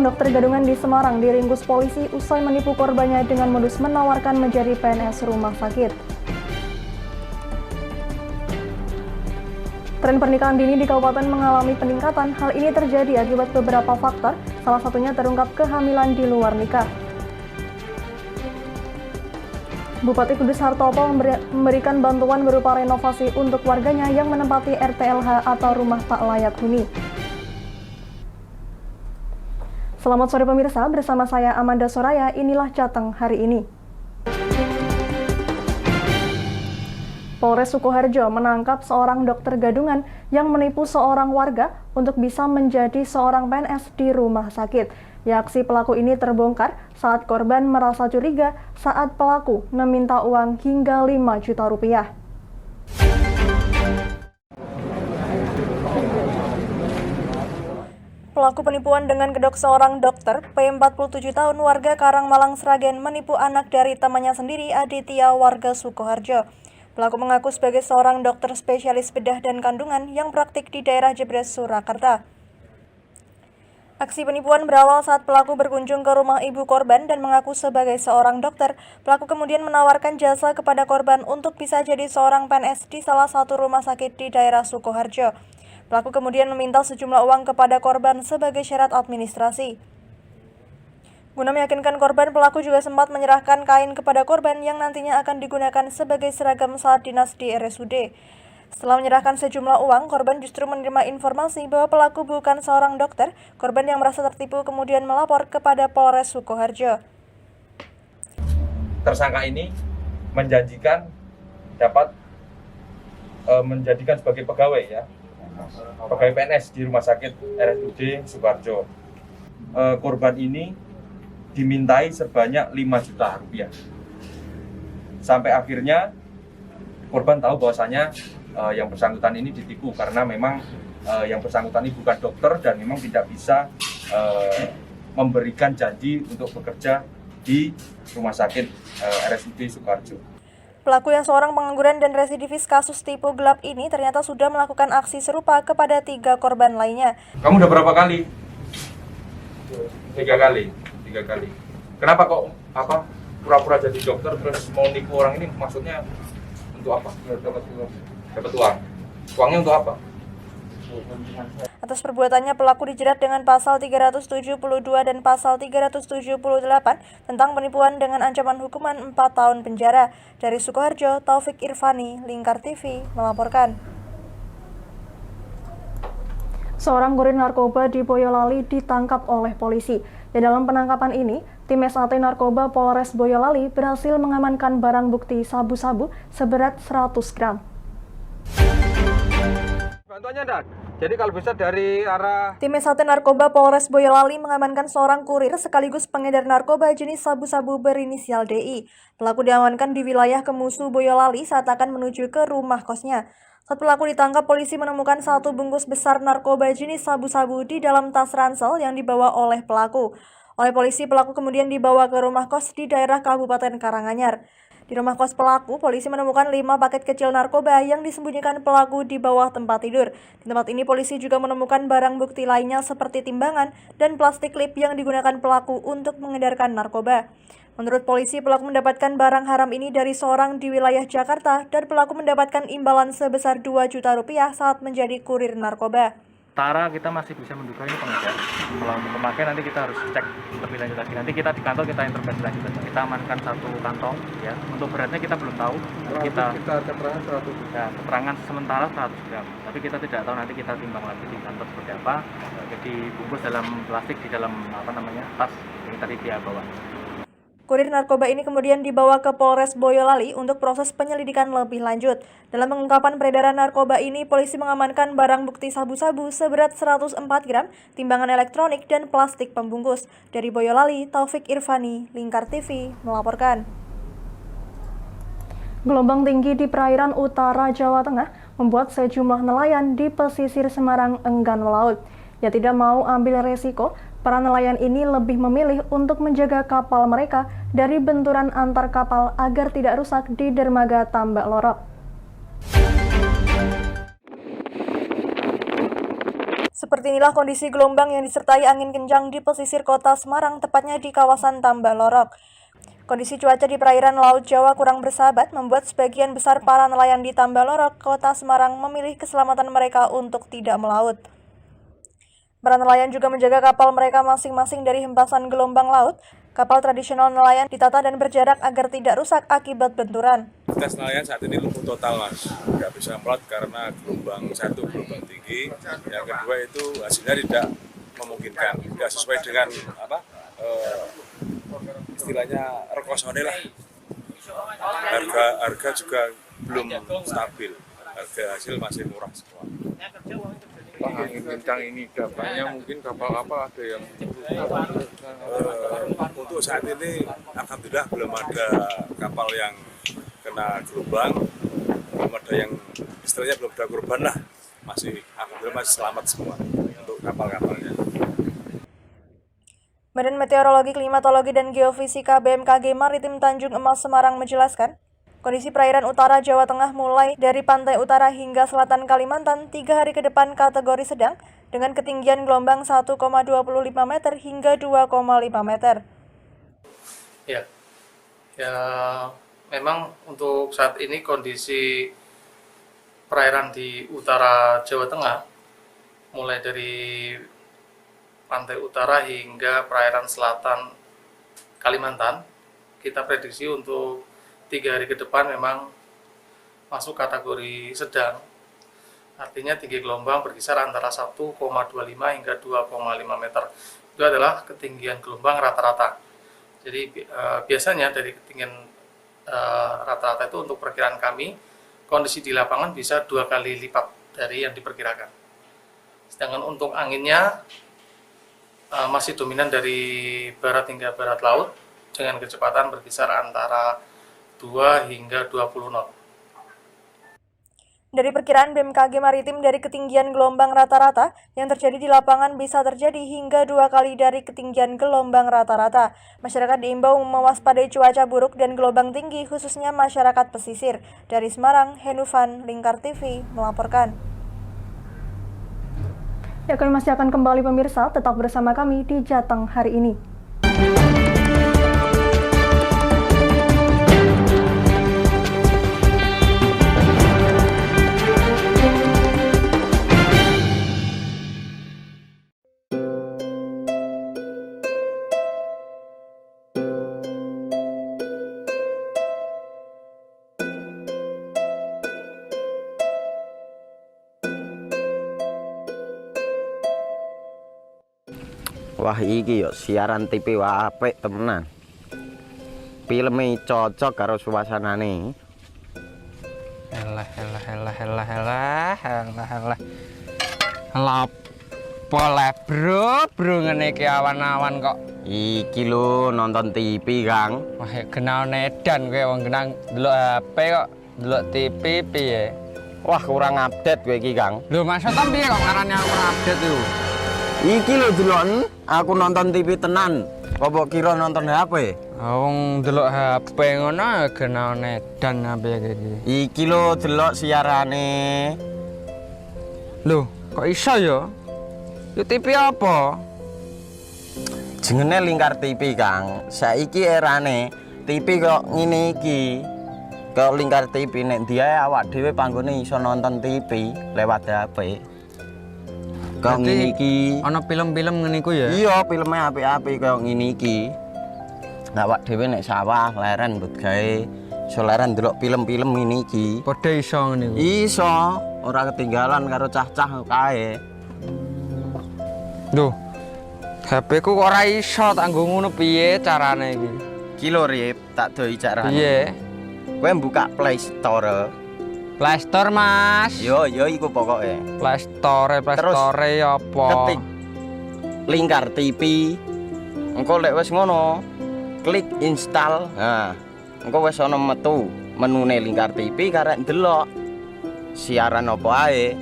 dokter gadungan di Semarang diringkus polisi usai menipu korbannya dengan modus menawarkan menjadi PNS rumah sakit. Tren pernikahan dini di kabupaten mengalami peningkatan. Hal ini terjadi akibat beberapa faktor, salah satunya terungkap kehamilan di luar nikah. Bupati Kudus Hartopo memberikan bantuan berupa renovasi untuk warganya yang menempati RTLH atau rumah tak layak huni. Selamat sore pemirsa, bersama saya Amanda Soraya, inilah Jateng hari ini. Polres Sukoharjo menangkap seorang dokter gadungan yang menipu seorang warga untuk bisa menjadi seorang PNS di rumah sakit. Aksi pelaku ini terbongkar saat korban merasa curiga saat pelaku meminta uang hingga 5 juta rupiah. Pelaku penipuan dengan kedok seorang dokter, P47 tahun warga Karangmalang Sragen menipu anak dari temannya sendiri, Aditya warga Sukoharjo. Pelaku mengaku sebagai seorang dokter spesialis bedah dan kandungan yang praktik di daerah Jebres, Surakarta. Aksi penipuan berawal saat pelaku berkunjung ke rumah ibu korban dan mengaku sebagai seorang dokter. Pelaku kemudian menawarkan jasa kepada korban untuk bisa jadi seorang PNS di salah satu rumah sakit di daerah Sukoharjo. Pelaku kemudian meminta sejumlah uang kepada korban sebagai syarat administrasi. Guna meyakinkan korban, pelaku juga sempat menyerahkan kain kepada korban yang nantinya akan digunakan sebagai seragam saat dinas di RSUD. Setelah menyerahkan sejumlah uang, korban justru menerima informasi bahwa pelaku bukan seorang dokter. Korban yang merasa tertipu kemudian melapor kepada Polres Sukoharjo. Tersangka ini menjanjikan dapat menjadikan sebagai pegawai pegawai PNS di rumah sakit RSUD Sukoharjo. Korban ini dimintai sebanyak 5 juta rupiah. Sampai akhirnya korban tahu bahwasanya yang bersangkutan ini ditipu karena memang yang bersangkutan ini bukan dokter dan memang tidak bisa memberikan janji untuk bekerja di rumah sakit RSUD Sukoharjo. Pelaku yang seorang pengangguran dan residivis kasus tipu gelap ini ternyata sudah melakukan aksi serupa kepada 3 korban lainnya. Kamu udah berapa kali? 3 kali. Kenapa kok pura-pura jadi dokter terus mau nipu orang ini, maksudnya untuk apa? Dapat uang. Uangnya untuk apa? Atas perbuatannya pelaku dijerat dengan pasal 372 dan pasal 378 tentang penipuan dengan ancaman hukuman 4 tahun penjara. Dari Sukoharjo, Taufik Irfani, Lingkar TV melaporkan. Seorang kurir narkoba di Boyolali ditangkap oleh polisi. Dan dalam penangkapan ini, tim SAT Narkoba Polres Boyolali berhasil mengamankan barang bukti sabu-sabu seberat 100 gram. Bantuannya enggak? Jadi kalau bisa dari arah... Tim SAT Narkoba Polres Boyolali mengamankan seorang kurir sekaligus pengedar narkoba jenis sabu-sabu berinisial DI. Pelaku diamankan di wilayah Kemusu, Boyolali saat akan menuju ke rumah kosnya. Saat pelaku ditangkap, polisi menemukan 1 bungkus besar narkoba jenis sabu-sabu di dalam tas ransel yang dibawa oleh pelaku. Oleh polisi, pelaku kemudian dibawa ke rumah kos di daerah Kabupaten Karanganyar. Di rumah kos pelaku, polisi menemukan 5 paket kecil narkoba yang disembunyikan pelaku di bawah tempat tidur. Di tempat ini, polisi juga menemukan barang bukti lainnya seperti timbangan dan plastik klip yang digunakan pelaku untuk mengedarkan narkoba. Menurut polisi, pelaku mendapatkan barang haram ini dari seorang di wilayah Jakarta dan pelaku mendapatkan imbalan sebesar 2 juta rupiah saat menjadi kurir narkoba. Sementara kita masih bisa menduga ini pengedar. Kalau untuk pemakai nanti kita harus cek lebih lanjut lagi. Nanti kita di kantor kita intervensi lanjut. Kita amankan 1 kantong ya. Untuk beratnya kita belum tahu. Kita keterangan 100. Ya, keterangan sementara 100 gram. Tapi kita tidak tahu, nanti kita timbang lagi di kantor seperti apa. Jadi bungkus dalam plastik di dalam tas yang tadi dia bawa. Kurir narkoba ini kemudian dibawa ke Polres Boyolali untuk proses penyelidikan lebih lanjut. Dalam pengungkapan peredaran narkoba ini, polisi mengamankan barang bukti sabu-sabu seberat 104 gram, timbangan elektronik, dan plastik pembungkus. Dari Boyolali, Taufik Irfani, Lingkar TV, melaporkan. Gelombang tinggi di perairan utara Jawa Tengah membuat sejumlah nelayan di pesisir Semarang enggan melaut. Ya tidak mau ambil resiko, para nelayan ini lebih memilih untuk menjaga kapal mereka dari benturan antar kapal agar tidak rusak di dermaga Tambak Lorok. Seperti inilah kondisi gelombang yang disertai angin kencang di pesisir kota Semarang, tepatnya di kawasan Tambak Lorok. Kondisi cuaca di perairan Laut Jawa kurang bersahabat membuat sebagian besar para nelayan di Tambak Lorok, kota Semarang memilih keselamatan mereka untuk tidak melaut. Para nelayan juga menjaga kapal mereka masing-masing dari hempasan gelombang laut. Kapal tradisional nelayan ditata dan berjarak agar tidak rusak akibat benturan. Aktivitas nelayan saat ini lumpuh total, Mas. Nggak bisa melaut karena gelombang satu, gelombang tinggi. Yang kedua itu hasilnya tidak memungkinkan, tidak sesuai dengan istilahnya rekosone lah. Harga juga belum stabil. Harga hasil masih murah semua. Pak, angin kencang ini dampaknya mungkin kapal-kapal ada yang untuk saat ini alhamdulillah belum ada kapal yang kena gelombang, belum ada yang istilahnya belum ada korban lah, alhamdulillah masih selamat semua untuk kapal-kapalnya. Badan Meteorologi, Klimatologi, dan Geofisika BMKG Maritim Tanjung Emas Semarang menjelaskan, kondisi perairan utara Jawa Tengah mulai dari pantai utara hingga selatan Kalimantan 3 hari ke depan kategori sedang dengan ketinggian gelombang 1,25 meter hingga 2,5 meter. Ya, memang untuk saat ini kondisi perairan di utara Jawa Tengah mulai dari pantai utara hingga perairan selatan Kalimantan, kita prediksi untuk 3 hari ke depan memang masuk kategori sedang. Artinya tinggi gelombang berkisar antara 1,25 hingga 2,5 meter. Itu adalah ketinggian gelombang rata-rata. Jadi biasanya dari ketinggian rata-rata itu untuk perkiraan kami, kondisi di lapangan bisa 2 kali lipat dari yang diperkirakan. Sedangkan untuk anginnya masih dominan dari barat hingga barat laut dengan kecepatan berkisar antara 2 hingga 20 knot. Dari perkiraan BMKG Maritim, dari ketinggian gelombang rata-rata yang terjadi di lapangan bisa terjadi hingga 2 kali dari ketinggian gelombang rata-rata. Masyarakat diimbau mewaspadai cuaca buruk dan gelombang tinggi, khususnya masyarakat pesisir. Dari Semarang, Henufan, Lingkar TV melaporkan. Ya, kami masih akan kembali pemirsa, tetap bersama kami di Jateng hari ini. Wah, iki yo siaran TV wah apik temenan. Filme cocok karo suasanane. Elah. Lah bro ngene iki awan-awan kok. Iki lho nonton TV, Kang. Wah, genah edan kowe wong genah delok HP kok delok TV piye? Wah, kurang update kowe iki, Kang. Lho maksudnya piye kok ngarane aku update itu? Iki lho deloken, aku nonton TV tenan. Apa kira nonton HP? Wong delok HP ngono genah edan apa iki? Iki lho delok siarane. Lho, kok iso ya? Yo TV apa? Jenenge Lingkar TV, Kang. Saiki erane TV kok ngene iki. Kok Lingkar TV nek diae awak dhewe panggone iso nonton TV lewat HP. Kok ngene iki. Ana film-film ngene iku ya? Iya, filme apik-apik kaya ngene iki. Awak dhewe nek sawah leren mbut gawe iso leren ndelok film-film ngene iki. Padha iso ngene iku. Iso, ora ketinggalan karo cah-cah kae. Duh. HP ku kok ora iso tak nggo ngono piye carane iki? Iki lho Rip, tak doi carane. Piye? Kowe buka Play Store. Play Store, Mas. Yo iku pokoke. Play Store apa? Ketik Lingkar TV. Engko lek wis ngono, klik install. Nah, engko wis ana metu menune Lingkar TV karek ndelok siaran apa ae.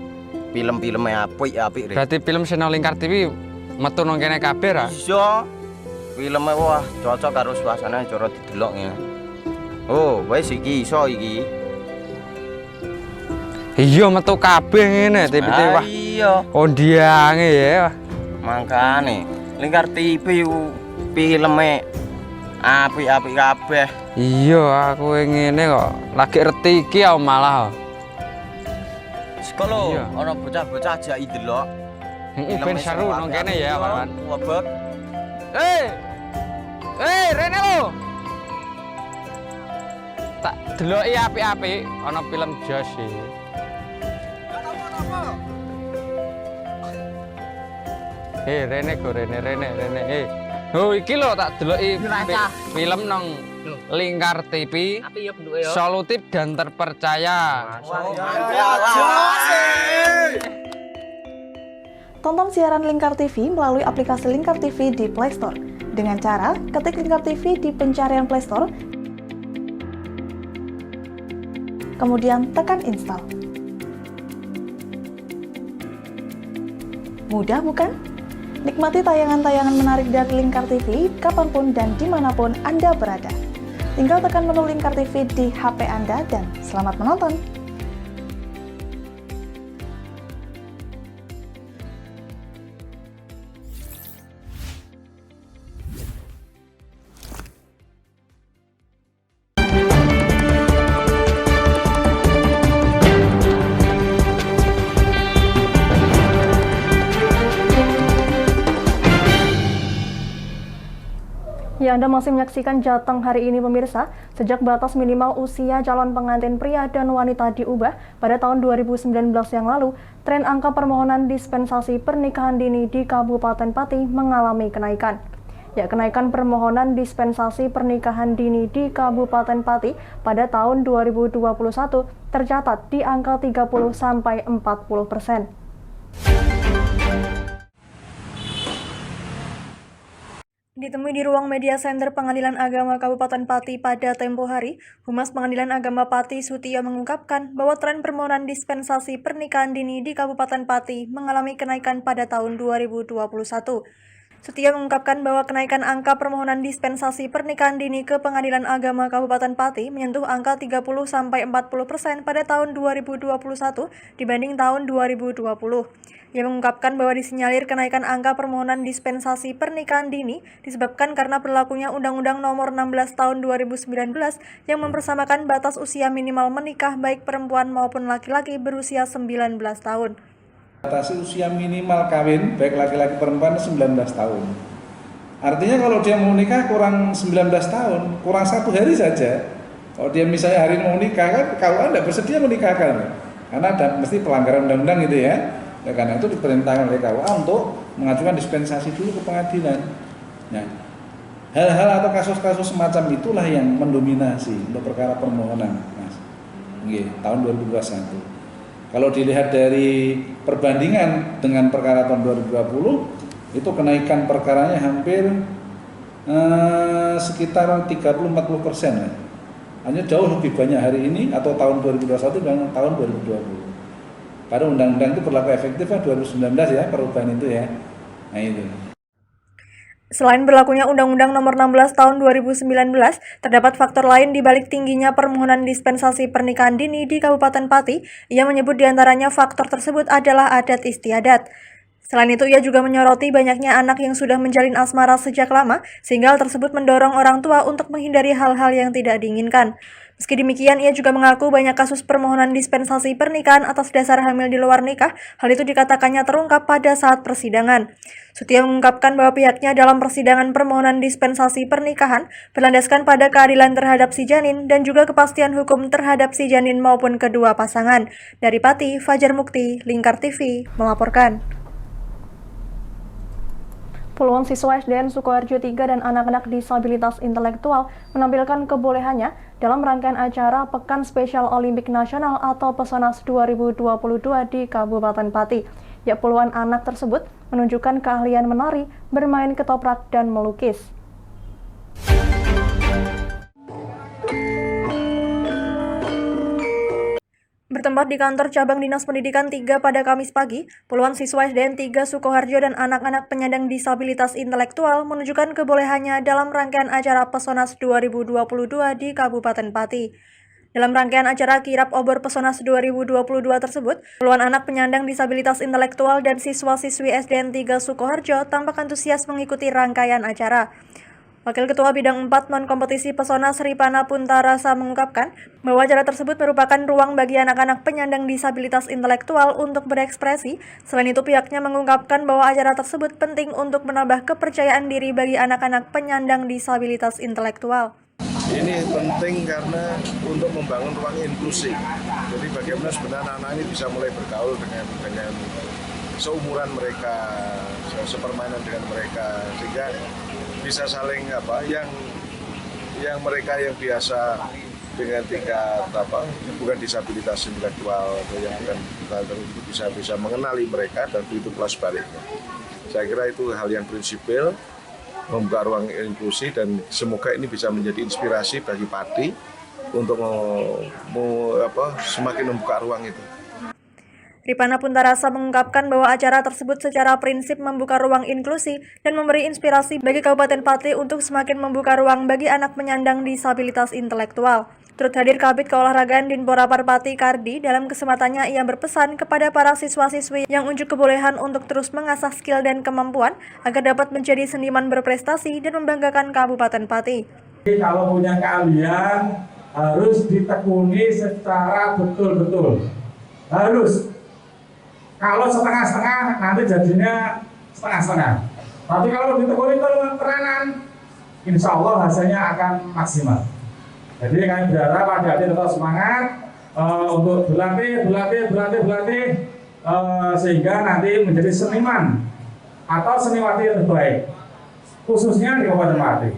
Film-filme apik-apik. Berarti film channel Lingkar TV metu nang kene kabeh ra? Iso. Filme wah cocok karo suasana cara didelok ya. Oh, wis iki iso iki. Iya metu kabeh ngene TV-TV wah. Iya, Kondiange ya. mangkane Lingkar TV ku filme apik-apik kabeh. Iya aku ngene kok. Lagi reti iki aku malah. Sekolo Iya. ana bocah-bocah ajak ndelok. Heeh ben seru nang kene ya, kawan. Wabek. Rene lo. Tak deloki apik-apik ana film Josh iki. Rene go Rene. Oh iki lho tak deloki film nang Lingkar TV. Solutif dan terpercaya. Tonton siaran Lingkar TV melalui aplikasi Lingkar TV di Play Store. Dengan cara ketik Lingkar TV di pencarian Play Store, kemudian tekan install. Mudah bukan? Nikmati tayangan-tayangan menarik dari Lingkar TV kapanpun dan dimanapun Anda berada. Tinggal tekan menu Lingkar TV di HP Anda dan selamat menonton! Ya, Anda masih menyaksikan Jateng hari ini pemirsa. Sejak batas minimal usia calon pengantin pria dan wanita diubah pada tahun 2019 yang lalu, tren angka permohonan dispensasi pernikahan dini di Kabupaten Pati mengalami kenaikan. Ya, kenaikan permohonan dispensasi pernikahan dini di Kabupaten Pati pada tahun 2021 tercatat di angka 30-40%. Ditemui di ruang media center Pengadilan Agama Kabupaten Pati pada tempo hari, Humas Pengadilan Agama Pati Sutio mengungkapkan bahwa tren permohonan dispensasi pernikahan dini di Kabupaten Pati mengalami kenaikan pada tahun 2021. Sutio mengungkapkan bahwa kenaikan angka permohonan dispensasi pernikahan dini ke Pengadilan Agama Kabupaten Pati menyentuh angka 30-40% pada tahun 2021 dibanding tahun 2020. Ia mengungkapkan bahwa disinyalir kenaikan angka permohonan dispensasi pernikahan dini disebabkan karena berlakunya Undang-Undang Nomor 16 Tahun 2019 yang mempersamakan batas usia minimal menikah baik perempuan maupun laki-laki berusia 19 tahun. Batasi usia minimal kawin baik laki-laki perempuan 19 tahun. Artinya kalau dia mau nikah kurang 19 tahun, kurang 1 hari saja. Kalau dia misalnya hari ini mau nikah kan, kalau Anda bersedia menikahkan, karena ada mesti pelanggaran undang-undang gitu ya. Ya, karena itu diperintahkan oleh KUA untuk mengajukan dispensasi dulu ke pengadilan. Nah, hal-hal atau kasus-kasus semacam itulah yang mendominasi untuk perkara permohonan, Mas. Tahun 2021. Kalau dilihat dari perbandingan dengan perkara tahun 2020, itu kenaikan perkaranya hampir sekitar 30-40%. Hanya jauh lebih banyak hari ini atau tahun 2021 dengan tahun 2020. Pada undang-undang itu berlaku efektif kan 2019 ya, perubahan itu ya. Nah itu. Selain berlakunya Undang-Undang Nomor 16 Tahun 2019, terdapat faktor lain di balik tingginya permohonan dispensasi pernikahan dini di Kabupaten Pati. Ia menyebut diantaranya faktor tersebut adalah adat istiadat. Selain itu, ia juga menyoroti banyaknya anak yang sudah menjalin asmara sejak lama, sehingga hal tersebut mendorong orang tua untuk menghindari hal-hal yang tidak diinginkan. Meski demikian, ia juga mengaku banyak kasus permohonan dispensasi pernikahan atas dasar hamil di luar nikah. Hal itu dikatakannya terungkap pada saat persidangan. Sutio mengungkapkan bahwa pihaknya dalam persidangan permohonan dispensasi pernikahan berlandaskan pada keadilan terhadap si janin dan juga kepastian hukum terhadap si janin maupun kedua pasangan. Dari Pati, Fajar Mukti, Lingkar TV, melaporkan. Puluhan siswa SDN Sukoharjo 3 dan anak-anak disabilitas intelektual menampilkan kebolehannya dalam rangkaian acara Pekan Spesial Olimpik Nasional atau Pesonas 2022 di Kabupaten Pati. Ya, puluhan anak tersebut menunjukkan keahlian menari, bermain ketoprak, dan melukis. Bertempat di kantor cabang Dinas Pendidikan 3 pada Kamis pagi, puluhan siswa SDN 3 Sukoharjo dan anak-anak penyandang disabilitas intelektual menunjukkan kebolehannya dalam rangkaian acara Pesonas 2022 di Kabupaten Pati. Dalam rangkaian acara Kirap Obor Pesonas 2022 tersebut, puluhan anak penyandang disabilitas intelektual dan siswa-siswi SDN 3 Sukoharjo tampak antusias mengikuti rangkaian acara. Wakil Ketua Bidang 4 Non-Kompetisi Pesonas Ripana Puntarasa mengungkapkan bahwa acara tersebut merupakan ruang bagi anak-anak penyandang disabilitas intelektual untuk berekspresi. Selain itu, pihaknya mengungkapkan bahwa acara tersebut penting untuk menambah kepercayaan diri bagi anak-anak penyandang disabilitas intelektual. Ini penting karena untuk membangun ruang inklusi. Jadi bagaimana sebenarnya anak-anak ini bisa mulai bergaul dengan seumuran mereka, sepermainan dengan mereka, sehingga bisa saling yang mereka yang biasa dengan tingkat bukan disabilitas intelektual atau yang bukan bisa mengenali mereka dan begitu pula sebaliknya. Saya kira itu hal yang prinsipil, membuka ruang inklusi, dan semoga ini bisa menjadi inspirasi bagi Pati untuk semakin membuka ruang itu. Ripana Puntarasa mengungkapkan bahwa acara tersebut secara prinsip membuka ruang inklusi dan memberi inspirasi bagi Kabupaten Pati untuk semakin membuka ruang bagi anak penyandang disabilitas intelektual. Turut hadir Kabid Keolahragaan Dinpora Parpati Kardi. Dalam kesempatannya ia berpesan kepada para siswa-siswi yang unjuk kebolehan untuk terus mengasah skill dan kemampuan agar dapat menjadi seniman berprestasi dan membanggakan Kabupaten Pati. Kalau punya keahlian harus ditekuni secara betul-betul. Harus. Kalau setengah-setengah nanti jadinya setengah-setengah. Tapi kalau ditekuni tenanan, insya Allah hasilnya akan maksimal. Jadi kami berharap adik-adik tetap semangat untuk berlatih sehingga nanti menjadi seniman atau seniwati yang terbaik, khususnya di Kabupaten Pati.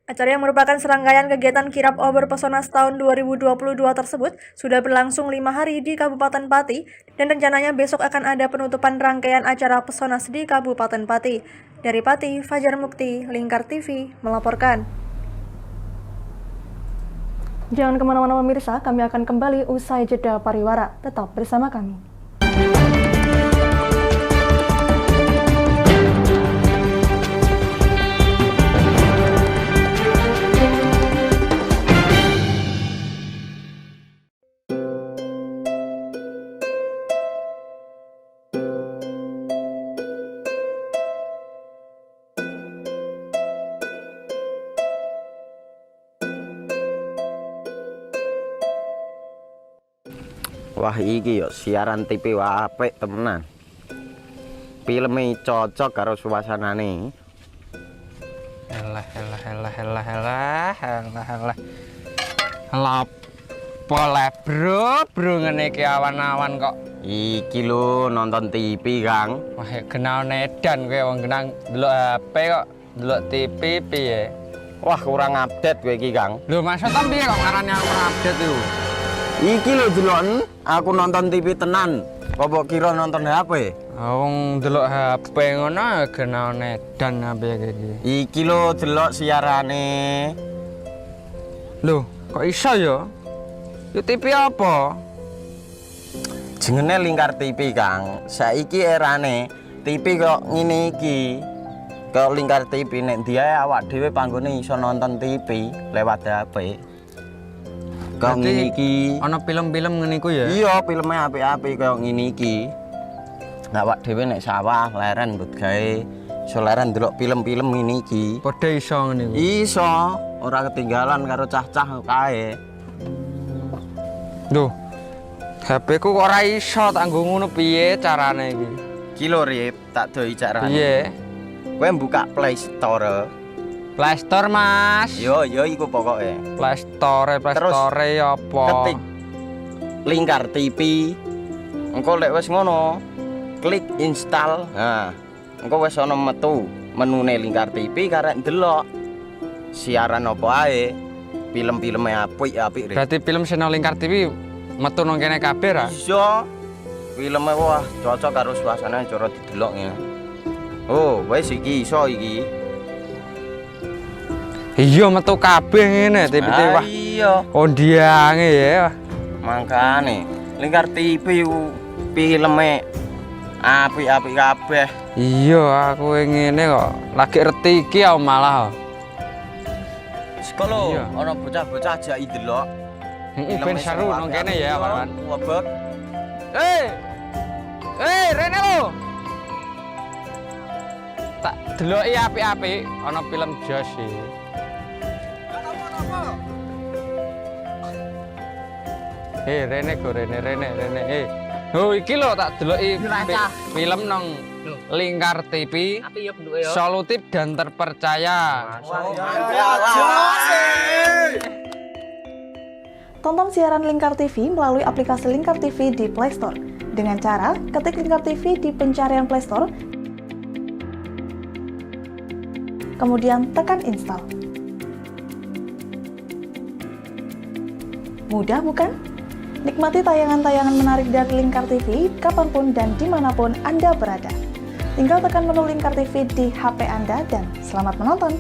Acara yang merupakan serangkaian kegiatan Kirap Obor Pesonas tahun 2022 tersebut sudah berlangsung 5 hari di Kabupaten Pati dan rencananya besok akan ada penutupan rangkaian acara Pesonas di Kabupaten Pati. Dari Pati, Fajar Mukti, Lingkar TV melaporkan. Jangan kemana-mana pemirsa, kami akan kembali usai jeda pariwara. Tetap bersama kami. Wah iki yo siaran TV wah apik temenan. Filme cocok karo suasanane. Elah. Lah bro ngene iki awan-awan kok. Iki lho nonton TV, Kang. Wah kenal nedan kowe wong genang delok HP kok delok TV piye? Wah kurang update kowe iki, Kang. Lho maksudnya piye kok ngarane aku update itu? Iki lho delok aku nonton TV tenan. Apa kira nonton HP? Wong delok HP ngono kenal nedan apa iki. Iki lho delok siarane. Lho, kok iso ya? Yo TV apa? Jenenge Lingkar TV, Kang. Saiki erane TV kok ngene iki. Kok Lingkar TV nek diae awak dhewe panggone iso nonton TV lewat HP. Kok ngene iki. Ana film-film ngene iku ya? Iya, filme apik-apik kaya ngene iki. Awak dhewe nek sawah leren mbut gawe iso leren ndelok film-film ngene iki. Padha iso ngene iku. Iso, ora ketinggalan karo cah-cah kae. Duh. HP ku kok ora iso tak nggo ngono piye carane iki? Ki lho Rip, tak doi carane. Piye? Kowe buka Play Store. Play Store, Mas. Yo iku pokoke. Play Store apa? Ketik Lingkar TV. Engko lek wis ngono, klik install. Nah, engko wis ana metu menune Lingkar TV karek ndelok siaran apa ae. Film-filme apik-apik. Berarti film channel Lingkar TV metu nang kene kabeh ra? Iso. Filme wah cocok karo suasana cara didelok ya. Oh, wis iki iso iki. Iya metu kabeh ngene TV-TV wah. Iya. Ondiange ya. Makane Lingkar TV filme apik-apik kabeh. Iya, aku ngene kok. Lagi reti iki malah. Sekolo Iya. ana bocah-bocah ajak delok. Ben seru nang kene ya, kawan. Wabek. Rene lo. Tak deloki apik-apik ana film Josh iki. Rene go Rene. Oh iki lho tak deloki film nang Lingkar TV. Solutif dan terpercaya. Tonton siaran Lingkar TV melalui aplikasi Lingkar TV di Play Store. Dengan cara ketik Lingkar TV di pencarian Play Store, kemudian tekan install. Mudah bukan? Nikmati tayangan-tayangan menarik dari Lingkar TV kapanpun dan dimanapun Anda berada. Tinggal tekan menu Lingkar TV di HP Anda dan selamat menonton!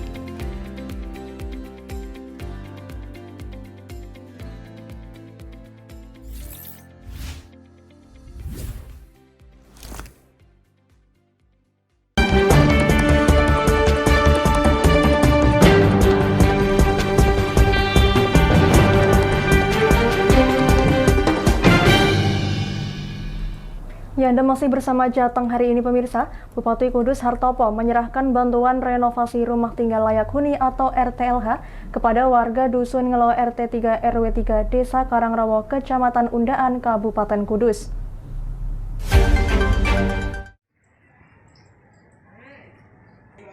Ya, Anda masih bersama Jateng hari ini pemirsa. Bupati Kudus Hartopo menyerahkan bantuan renovasi rumah tinggal layak huni atau RTLH kepada warga Dusun Ngelo RT 3 RW 3 Desa Karangrawo, Kecamatan Undaan, Kabupaten Kudus.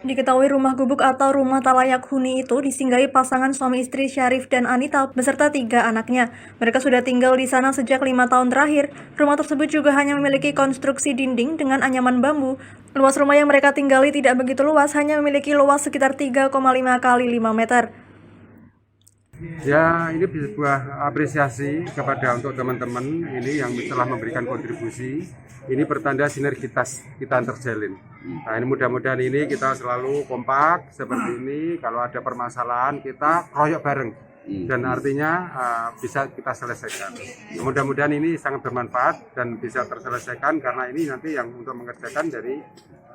Diketahui rumah gubuk atau rumah tak layak huni itu disinggahi pasangan suami istri Syarif dan Anita beserta 3 anaknya. Mereka sudah tinggal di sana sejak 5 tahun terakhir. Rumah tersebut juga hanya memiliki konstruksi dinding dengan anyaman bambu. Luas rumah yang mereka tinggali tidak begitu luas, hanya memiliki luas sekitar 3,5 kali 5 meter. Ya, ini sebuah apresiasi kepada untuk teman-teman ini yang telah memberikan kontribusi. Ini pertanda sinergitas kita terjalin. Nah, ini mudah-mudahan ini kita selalu kompak seperti ini. Kalau ada permasalahan kita kroyok bareng dan artinya bisa kita selesaikan. Mudah-mudahan ini sangat bermanfaat dan bisa terselesaikan karena ini nanti yang untuk mengerjakan dari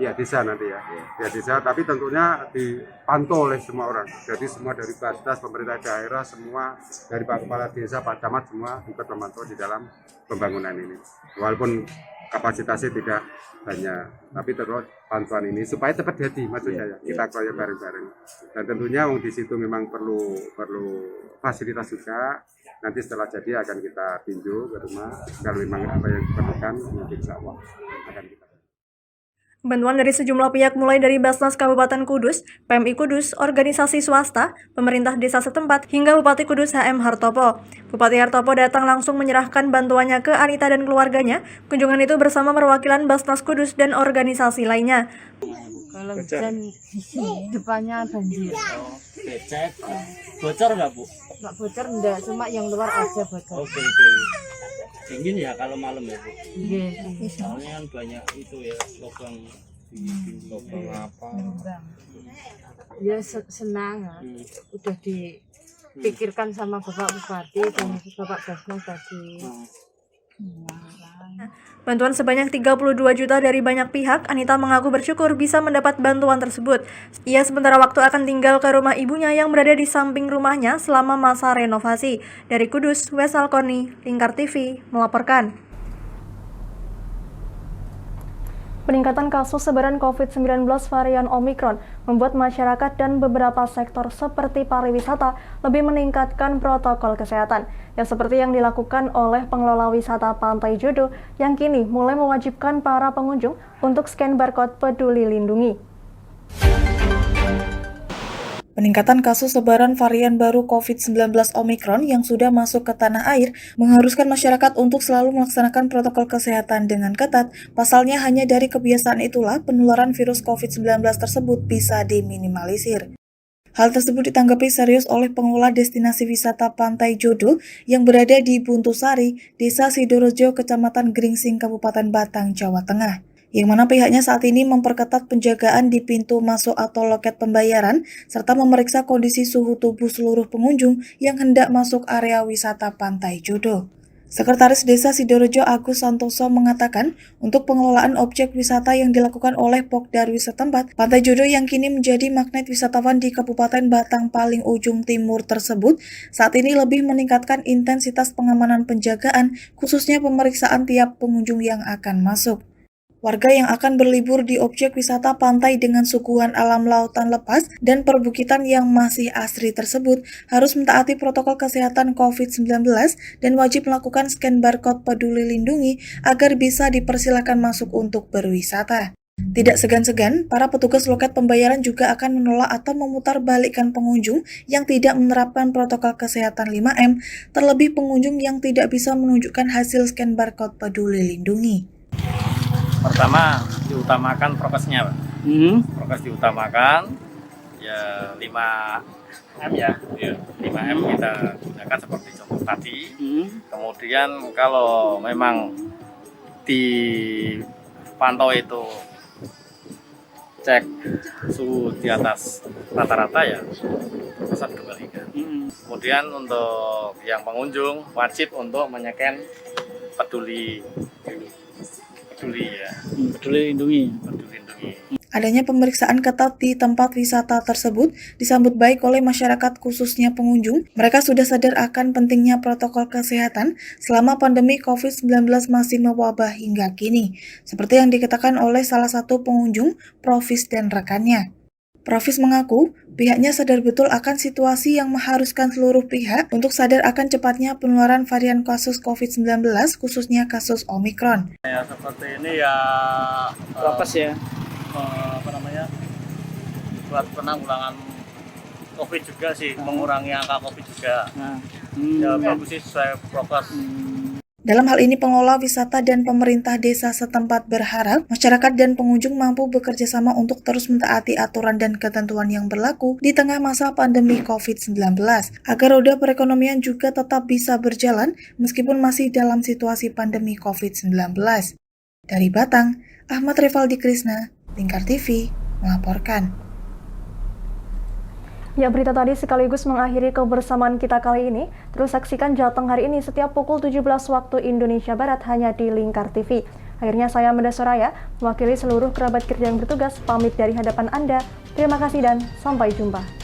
pihak desa nanti ya. Pihak desa, tapi tentunya dipantau oleh semua orang. Jadi semua dari Basnas, pemerintah daerah, semua dari Pak Kepala Desa, Pak Camat semua ikut memantau di dalam pembangunan ini. Walaupun kapasitasnya tidak banyak, tapi terus bantuan ini supaya cepat jadi, maksud saya kita kroyok bareng-bareng. Dan tentunya di situ memang perlu fasilitas juga. Nanti setelah jadi akan kita tinjau ke rumah, kalau memang apa yang diperlukan mungkin insya Allah akan kita. Bantuan dari sejumlah pihak mulai dari Basnas Kabupaten Kudus, PMI Kudus, organisasi swasta, pemerintah desa setempat, hingga Bupati Kudus HM Hartopo. Bupati Hartopo datang langsung menyerahkan bantuannya ke Anita dan keluarganya. Kunjungan itu bersama perwakilan Basnas Kudus dan organisasi lainnya. Kalau hujan depannya banjir. Becek. Bocor nggak, Bu? Nggak bocor enggak, cuma yang luar aja bocor. Oke. Dingin ya kalau malam ya, Bu? Iya. Soalnya kan banyak itu ya, lubang apa. Ya senang, udah dipikirkan sama Bapak Bupati dan Bapak Basnas tadi. Bantuan sebanyak 32 juta dari banyak pihak, Anita mengaku bersyukur bisa mendapat bantuan tersebut. Ia sementara waktu akan tinggal ke rumah ibunya yang berada di samping rumahnya selama masa renovasi. Dari Kudus, Wes Alkoni, Lingkar TV, melaporkan. Peningkatan kasus sebaran COVID-19 varian Omikron membuat masyarakat dan beberapa sektor seperti pariwisata lebih meningkatkan protokol kesehatan, yang seperti yang dilakukan oleh pengelola wisata Pantai Jodo yang kini mulai mewajibkan para pengunjung untuk scan barcode Peduli Lindungi. Peningkatan kasus sebaran varian baru COVID-19 Omikron yang sudah masuk ke tanah air mengharuskan masyarakat untuk selalu melaksanakan protokol kesehatan dengan ketat. Pasalnya hanya dari kebiasaan itulah penularan virus COVID-19 tersebut bisa diminimalisir. Hal tersebut ditanggapi serius oleh pengelola destinasi wisata Pantai Jodo yang berada di Buntusari, Desa Sidorejo, Kecamatan Gringsing, Kabupaten Batang, Jawa Tengah. Yang mana pihaknya saat ini memperketat penjagaan di pintu masuk atau loket pembayaran, serta memeriksa kondisi suhu tubuh seluruh pengunjung yang hendak masuk area wisata Pantai Jodo. Sekretaris Desa Sidorejo Agus Santoso mengatakan, untuk pengelolaan objek wisata yang dilakukan oleh Pokdarwis setempat, Pantai Jodo yang kini menjadi magnet wisatawan di Kabupaten Batang paling ujung timur tersebut, saat ini lebih meningkatkan intensitas pengamanan penjagaan, khususnya pemeriksaan tiap pengunjung yang akan masuk. Warga yang akan berlibur di objek wisata pantai dengan suguhan alam lautan lepas dan perbukitan yang masih asri tersebut harus mentaati protokol kesehatan COVID-19 dan wajib melakukan scan barcode Peduli Lindungi agar bisa dipersilakan masuk untuk berwisata. Tidak segan-segan, para petugas loket pembayaran juga akan menolak atau memutarbalikkan pengunjung yang tidak menerapkan protokol kesehatan 5M, terlebih pengunjung yang tidak bisa menunjukkan hasil scan barcode Peduli Lindungi. Pertama, diutamakan prokesnya, Pak. Prokes diutamakan, ya 5M ya. 5M kita gunakan seperti contoh tadi. Kemudian kalau memang di pantau itu cek suhu di atas rata-rata ya, pesan kembalikan. Kemudian untuk yang pengunjung wajib untuk menyeken peduli lindungi. Adanya pemeriksaan ketat di tempat wisata tersebut disambut baik oleh masyarakat khususnya pengunjung. Mereka sudah sadar akan pentingnya protokol kesehatan selama pandemi COVID-19 masih mewabah hingga kini. Seperti yang dikatakan oleh salah satu pengunjung, Profis dan rekannya. Profis mengaku pihaknya sadar betul akan situasi yang mengharuskan seluruh pihak untuk sadar akan cepatnya penularan varian kasus COVID-19 khususnya kasus Omikron. Ya seperti ini ya prokes ya. Buat penanggulangan COVID juga sih, mengurangi angka COVID juga. Ya bagus sih sesuai prokes. Dalam hal ini pengelola wisata dan pemerintah desa setempat berharap masyarakat dan pengunjung mampu bekerja sama untuk terus mentaati aturan dan ketentuan yang berlaku di tengah masa pandemi COVID-19 agar roda perekonomian juga tetap bisa berjalan meskipun masih dalam situasi pandemi COVID-19. Dari Batang, Ahmad Rivaldi Krisna, Lingkar TV, melaporkan. Ya, berita tadi sekaligus mengakhiri kebersamaan kita kali ini. Terus saksikan Jateng hari ini setiap pukul 17 waktu Indonesia Barat hanya di Lingkar TV. Akhirnya saya Meda Soraya, mewakili seluruh kerabat kerja yang bertugas, pamit dari hadapan Anda. Terima kasih dan sampai jumpa.